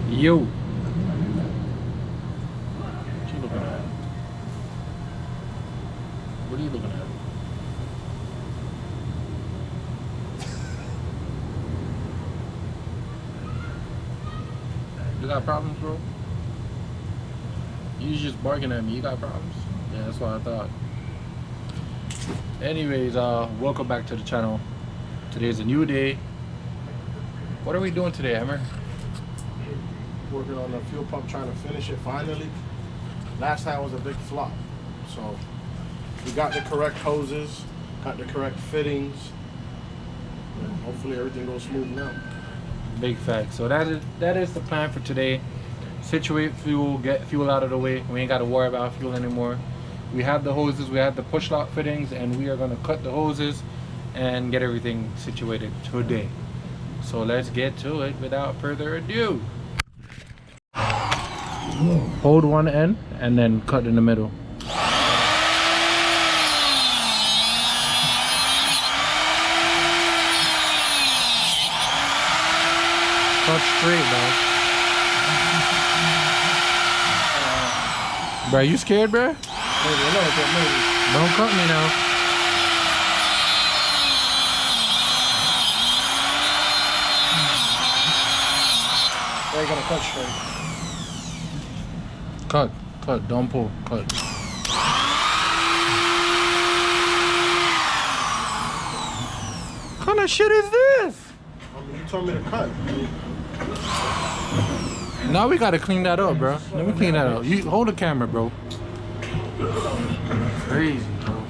Yo. What you looking at? What are you looking at? You got problems, bro? You just barking at me. You got problems? Yeah, that's what I thought. Anyways, welcome back to the channel. Today's a new day. What are we doing today, Emmer? Working on the fuel pump, trying to finish it finally. Last time was a big flop. So we got the correct hoses, got the correct fittings. Hopefully everything goes smooth now. Big fact. So that is the plan for today. Situate fuel, get fuel out of the way. We ain't got to worry about fuel anymore. We have the hoses, we have the push lock fittings, and we are going to cut the hoses and get everything situated today. So let's get to it without further ado. Hold one end and then cut in the middle. Cut straight, bro. Bro, you scared, bro? Maybe, maybe. Don't cut me now. They're gonna cut straight. Cut, don't pull, cut. What kind of shit is this? I mean, you told me to cut. Now we gotta clean that up, bro. Let me clean that up. You hold the camera, bro. Crazy, bro.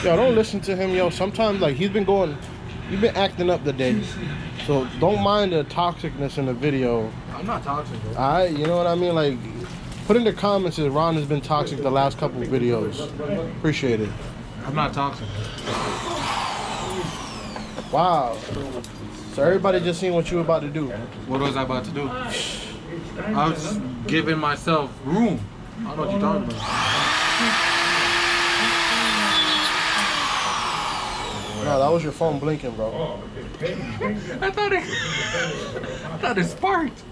Yo, don't listen to him, yo. Sometimes, like, you've been acting up the day. So don't mind the toxicness in the video. I'm not toxic, bro. Alright, you know what I mean? Like, put in the comments if Ron has been toxic the last couple of videos. Appreciate it. I'm not toxic. Wow. So everybody just seen what you were about to do. What was I about to do? I was just giving myself room. I don't know what you're talking about. No, that was your phone blinking, bro. I thought it sparked.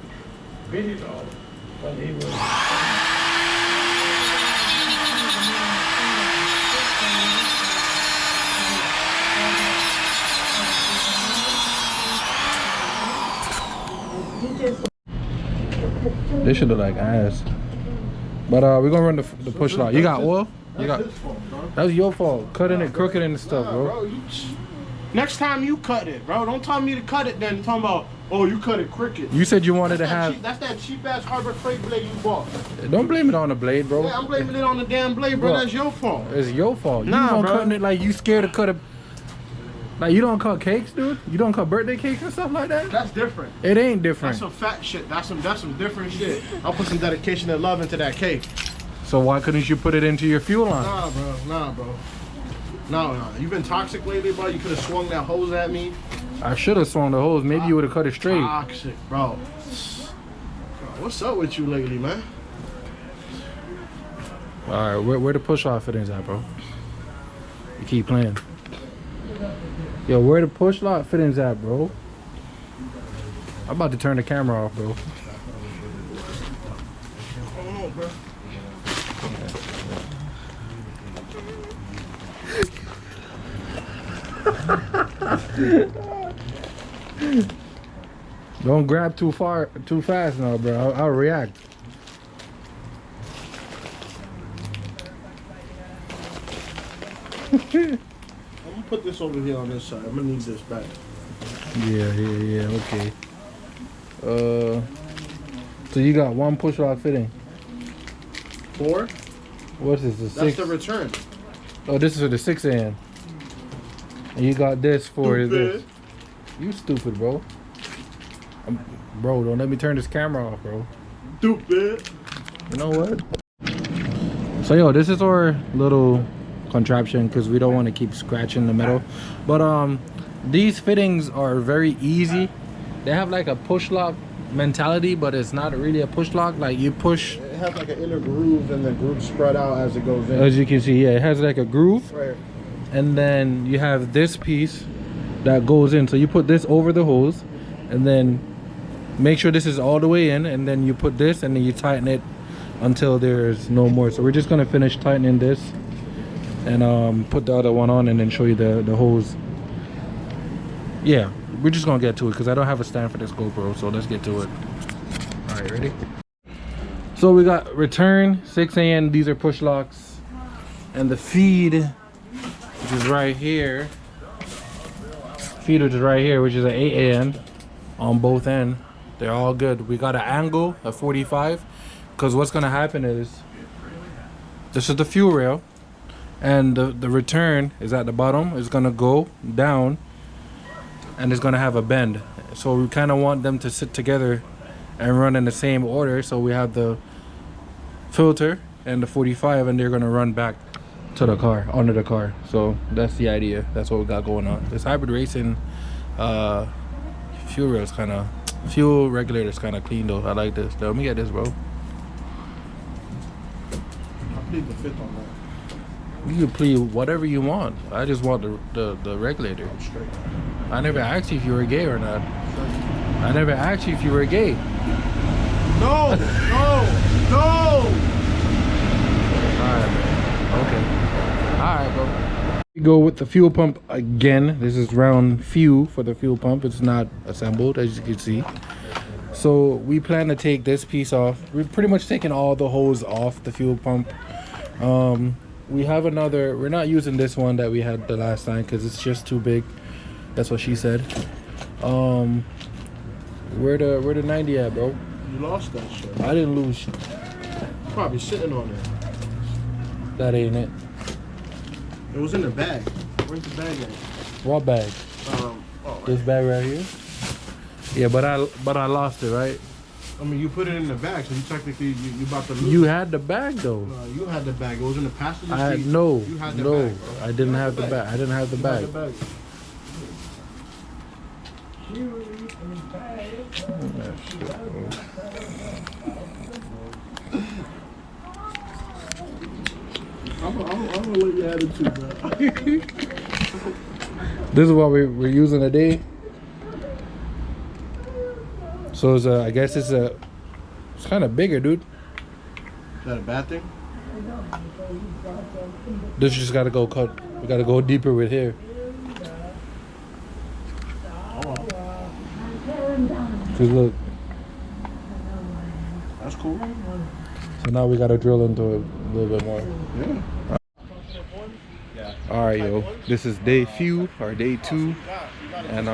This should look like ass. But we're gonna run the push lock. You got oil? You got. That was your fault. Cutting it crooked and stuff, bro. Next time you cut it, bro. Don't tell me to cut it then. Talking about, oh, you cut it crooked. You said you wanted to have. That's that cheap ass Harbor Freight blade you bought. Don't blame it on the blade, bro. Yeah, I'm blaming it on the damn blade, bro. That's your fault. It's your fault. Nah, you bro. Cutting it like you scared to cut it. Like you don't cut cakes, dude. You don't cut birthday cakes and stuff like that. That's different. It ain't different. That's some fat shit. That's some different shit. I'll put some dedication and love into that cake. So why couldn't you put it into your fuel line? Nah, bro. No. You've been toxic lately, bro. You could have swung that hose at me. I should have swung the hose. Maybe you would have cut it straight. Toxic, bro. What's up with you lately, man? All right, where the push off fittings at, bro? You keep playing. Yo, where the push lock fittings at, bro? I'm about to turn the camera off, bro. I don't know, bro. Don't grab too fast now, bro. I'll react. I'm gonna put this over here on this side. I'm gonna need this back. Yeah, okay. So you got one push lock fitting. 4? What's this? The 6? That's the return. Oh, this is for the 6 AM. And you got this for Stupid. this. You stupid, bro. Bro, don't let me turn this camera off, bro. Stupid. You know what? So yo, this is our little contraption because we don't want to keep scratching the metal. But these fittings are very easy. They have like a push lock mentality, but it's not really a push lock. Like you push. It has like an inner groove, and the groove spread out as it goes in. As you can see, yeah, it has like a groove. Right. And then you have this piece that goes in. So you put this over the hose, and then make sure this is all the way in, and then you put this and then you tighten it until there's no more. So we're just gonna finish tightening this and put the other one on and then show you the hose. Yeah, we're just gonna get to it because I don't have a stand for this GoPro, so let's get to it. All right, ready? So we got return 6 a.m. These are push locks, and the feed, which is right here. Feed, which is right here, which is an 8 a.m. on both ends. They're all good. We got an angle of 45, because what's gonna happen is this is the fuel rail, and the return is at the bottom. It's gonna go down, and it's gonna have a bend. So we kind of want them to sit together and run in the same order. So we have the filter and the 45, and they're gonna run back to the car, under the car. So that's the idea. That's what we got going on. This hybrid racing fuel rail is kind of, fuel regulator is kind of clean though. I like this. Let me get this, bro. I plead the fifth on that. You can plead whatever you want. I just want the regulator. I'm straight. I never asked you if you were gay or not. I never asked you if you were gay. No, no, no. Alright, okay. Alright, bro. We go with the fuel pump again. This is round few for the fuel pump. It's not assembled, as you can see. So we plan to take this piece off. We're pretty much taking all the hose off the fuel pump. We have another, we're not using this one that we had the last time because it's just too big. That's what she said. Where the 90 at, bro? You lost that shit. I didn't lose shit. Probably sitting on it. That ain't it. It was in the bag. Where's the bag at? What bag? This bag right here? Yeah, but I lost it, right? I mean, you put it in the bag, so you technically you about to lose. You had the bag though. No, you had the bag. It was in the passenger seat. No, you had the no, bag, bro. I didn't have the bag. I didn't have the bag. I'm gonna let your attitude, bro. This is what we're using today. So it's I guess it's kind of bigger, dude. Is that a bad thing? This just gotta go cut. We gotta go deeper with here. Cause look. That's cool. So now we gotta drill into it a little bit more. Yeah. All right, yo. This is day few or day 2, and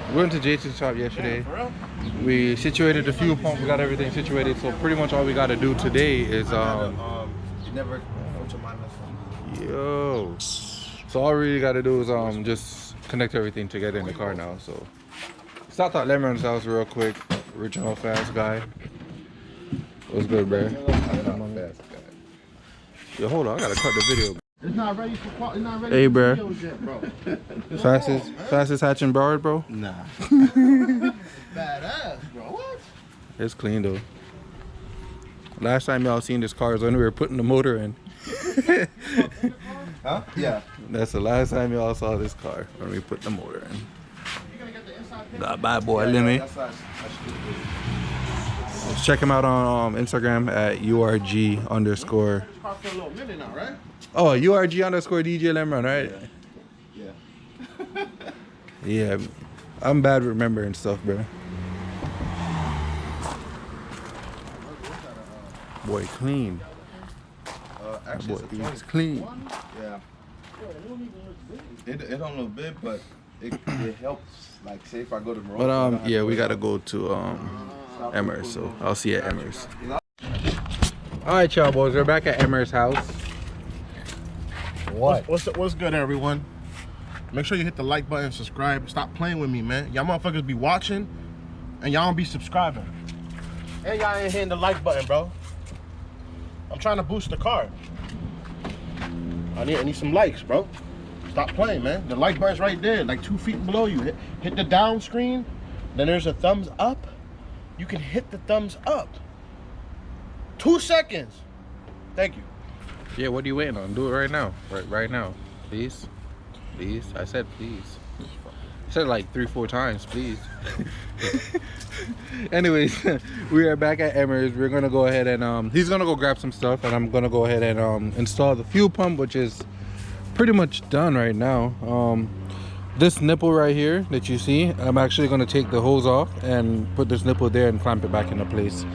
we went to Jason's shop yesterday. We situated the fuel pump. We got everything situated. So pretty much all we gotta do today is yo. So all we really gotta do is just connect everything together in the car now. So stopped at Lemon's house real quick. Original fast guy. What's good, bro? Yo, hold on. I gotta cut the video. It's not ready for it's not ready Hey, for bro. videos yet, bro. Fastest hatching broad, bro. Nah. Badass, bro. What? It's clean though. Last time y'all seen this car is when we were putting the motor in. Huh? Yeah. That's the last time y'all saw this car, when we put the motor in. That bad boy, Lemmy. Check him out on Instagram at URG_. For a little minute now, right? Oh, URG_DJ Lemron, right? Yeah. Yeah, I'm bad with remembering stuff, bro. Boy, clean. Actually, Boy, he's clean. yeah. It don't look big, but it helps. Like, say if I go to Morocco. But yeah, we gotta go to Emers, so I'll see you at Emers. All right, y'all boys, we're back at Emers' house. What? What's good, everyone? Make sure you hit the like button, subscribe. Stop playing with me, man. Y'all motherfuckers be watching, and y'all don't be subscribing. And y'all ain't hitting the like button, bro. I'm trying to boost the car. I need some likes, bro. Stop playing, man. The like button's right there, like 2 feet below you. Hit the down screen, then there's a thumbs up. You can hit the thumbs up. 2 seconds. Thank you. Yeah, what are you waiting on? Do it right now. Right now. Please. Please. I said please. Said it like 3-4 times, please. Anyways, we are back at Emers. We're gonna go ahead and he's gonna go grab some stuff, and I'm gonna go ahead and install the fuel pump, which is pretty much done right now. This nipple right here that you see, I'm actually gonna take the hose off and put this nipple there and clamp it back into place.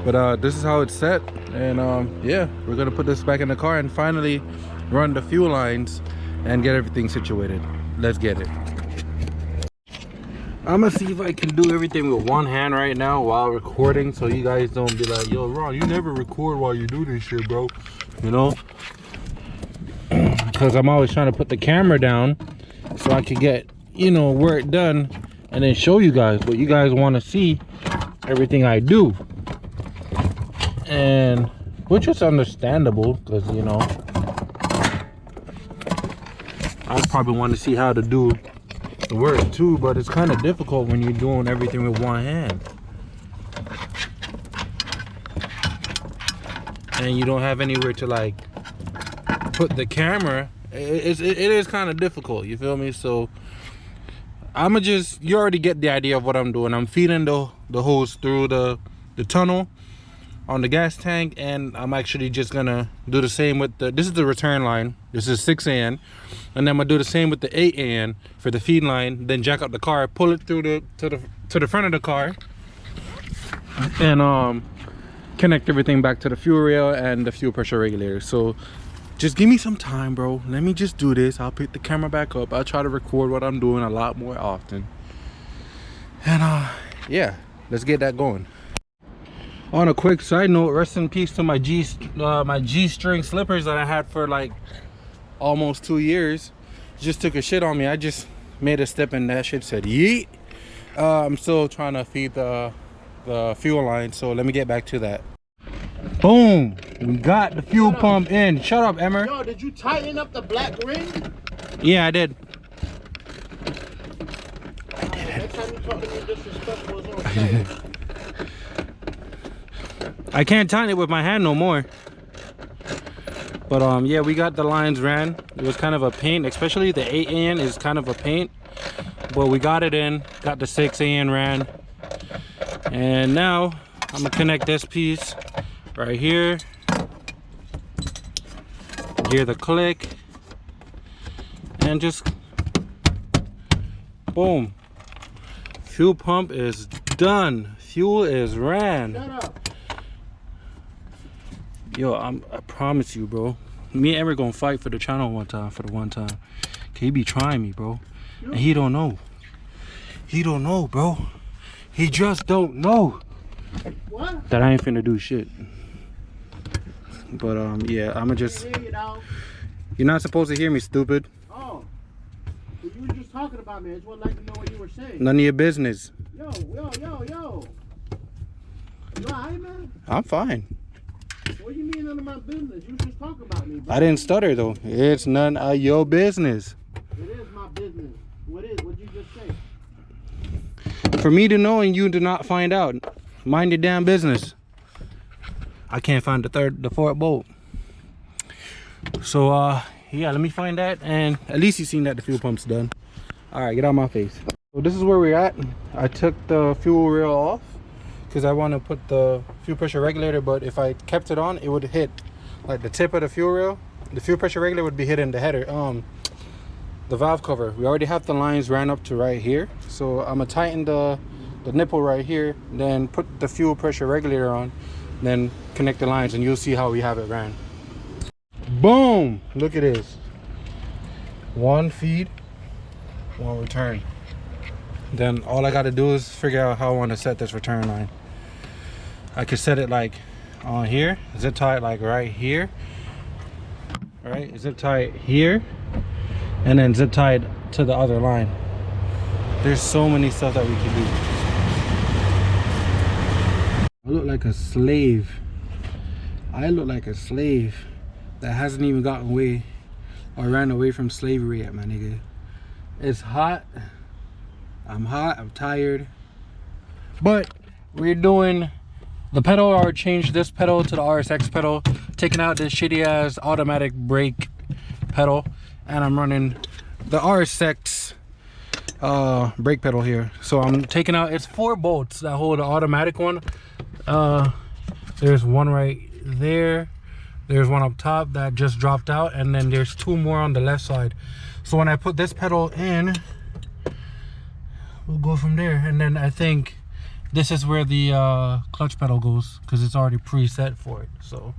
But this is how it's set, and yeah, we're gonna put this back in the car and finally run the fuel lines and get everything situated. Let's get it. I'm gonna see if I can do everything with one hand right now while recording, so you guys don't be like, yo Ron, you never record while you do this shit, bro, you know, because I'm always trying to put the camera down so I can get, you know, work done and then show you guys, but you guys want to see everything I do, and which is understandable, because, you know, I probably want to see how to do the work too, but it's kind of difficult when you're doing everything with one hand and you don't have anywhere to like put the camera. It is kind of difficult, you feel me? So I'ma just, you already get the idea of what I'm doing. I'm feeding the hose through the tunnel on the gas tank, and I'm actually just gonna do the same with this is the return line. This is 6 AN, and then I'm gonna do the same with the 8 AN for the feed line, then jack up the car, pull it through to the front of the car, and connect everything back to the fuel rail and the fuel pressure regulator. So just give me some time, bro. Let me just do this. I'll pick the camera back up. I'll try to record what I'm doing a lot more often, and yeah, let's get that going. On a quick side note, rest in peace to my G-string slippers that I had for like almost 2 years. Just took a shit on me. I just made a step and that shit said yeet. I'm still trying to feed the fuel line, so let me get back to that. Boom, we got the fuel pump in. Shut up, Emmer. Yo, did you tighten up the black ring? Yeah, I did. Next time you talk to me disrespectful, it's okay. I can't tighten it with my hand no more. But yeah, we got the lines ran. It was kind of a pain, especially the 8 AN is kind of a pain. But we got it in, got the 6 AN ran. And now I'm gonna connect this piece right here. Hear the click. And just boom. Fuel pump is done. Fuel is ran. Shut up. Yo, I promise you, bro. Me and Emmer gonna fight for the channel one time, He be trying me, bro. And he don't know. He don't know, bro. He just don't know. What? That I ain't finna do shit. But yeah, I'ma just. You're not supposed to hear me, stupid. Oh. But you were just talking about me. I just would like to know what you were saying. None of your business. Yo. You alright, man? I'm fine. What do you mean none of my business? You just talk about me, bro. I didn't stutter though. It's none of your business. It is my business. What'd you just say? For me to know and you to not find out. Mind your damn business. I can't find the fourth bolt. So yeah, let me find that, and at least you've seen that the fuel pump's done. All right, get out of my face. So this is where we're at. I took the fuel rail off because I want to put the fuel pressure regulator, but if I kept it on, it would hit like the tip of the fuel rail. The fuel pressure regulator would be hitting the header, the valve cover. We already have the lines ran up to right here, so I'm gonna tighten the nipple right here, then put the fuel pressure regulator on, then connect the lines, and you'll see how we have it ran. Boom! Look at this. One feed, one return. Then all I got to do is figure out how I want to set this return line. I could set it like on here, zip tie it like right here, right? Zip tie it here, and then zip tie it to the other line. There's so many stuff that we can do. I look like a slave. I look like a slave that hasn't even gotten away or ran away from slavery yet, my nigga. It's hot. I'm hot, I'm tired. But we're doing the pedal, or changed this pedal to the RSX pedal, taking out this shitty ass automatic brake pedal, and I'm running the RSX brake pedal here. So I'm taking out, it's 4 bolts that hold the automatic one. There's one right there, there's one up top that just dropped out, and then there's 2 more on the left side. So when I put this pedal in, we'll go from there. And then I think this is where the clutch pedal goes, because it's already preset for it. So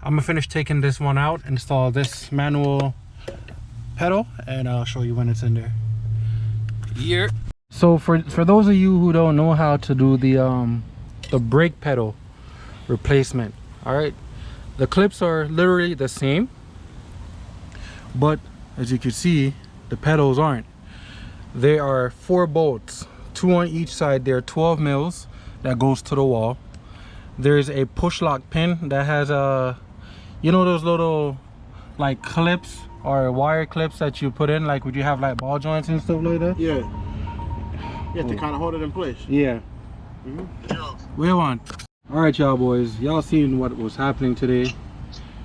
I'm gonna finish taking this one out, install this manual pedal, and I'll show you when it's in there. Here. So for those of you who don't know how to do the brake pedal replacement, all right, the clips are literally the same, but as you can see, the pedals aren't. There are 4 bolts, 2 on each side. There are 12 mils that goes to the wall. There's a push lock pin that has a, you know, those little like clips or wire clips that you put in, like would you have like ball joints and stuff like that? Yeah. You have to kind of hold it in place. Yeah. Where on? All right, y'all boys, y'all seen what was happening today.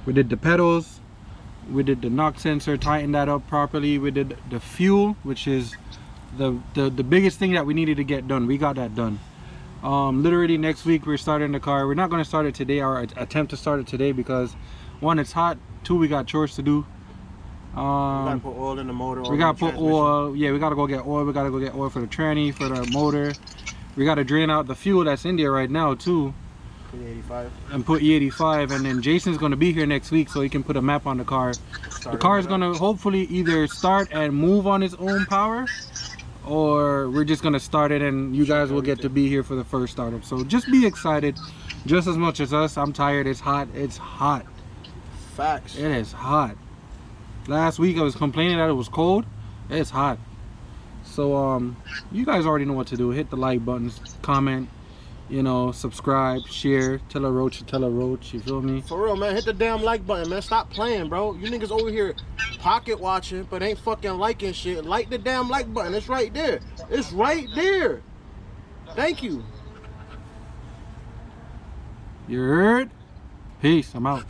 We did the pedals, we did the knock sensor, tightened that up properly. We did the fuel, which is the biggest thing that we needed to get done. We got that done. Literally next week we're starting the car. We're not going to start it today, or attempt to start it today, because 1, it's hot, 2, we got chores to do. We gotta put oil in the motor. We gotta put oil. Yeah, we gotta go get oil. We gotta go get oil for the tranny, for the motor. We gotta drain out the fuel that's in there right now too. Put E85. And put E85. And then Jason's gonna be here next week, so he can put a map on the car. The car is gonna hopefully either start and move on its own power, or we're just gonna start it and you guys will get to be here for the first startup. So just be excited, just as much as us. I'm tired. It's hot. It's hot. Facts. It is hot. Last week I was complaining that it was cold. It's hot. So you guys already know what to do. Hit the like buttons, comment, you know, subscribe, share, tell a roach to tell a roach, you feel me? For real, man, hit the damn like button, man. Stop playing, bro. You niggas over here pocket watching but ain't fucking liking shit. Like the damn like button. It's right there. It's right there. Thank you. You heard? Peace. I'm out.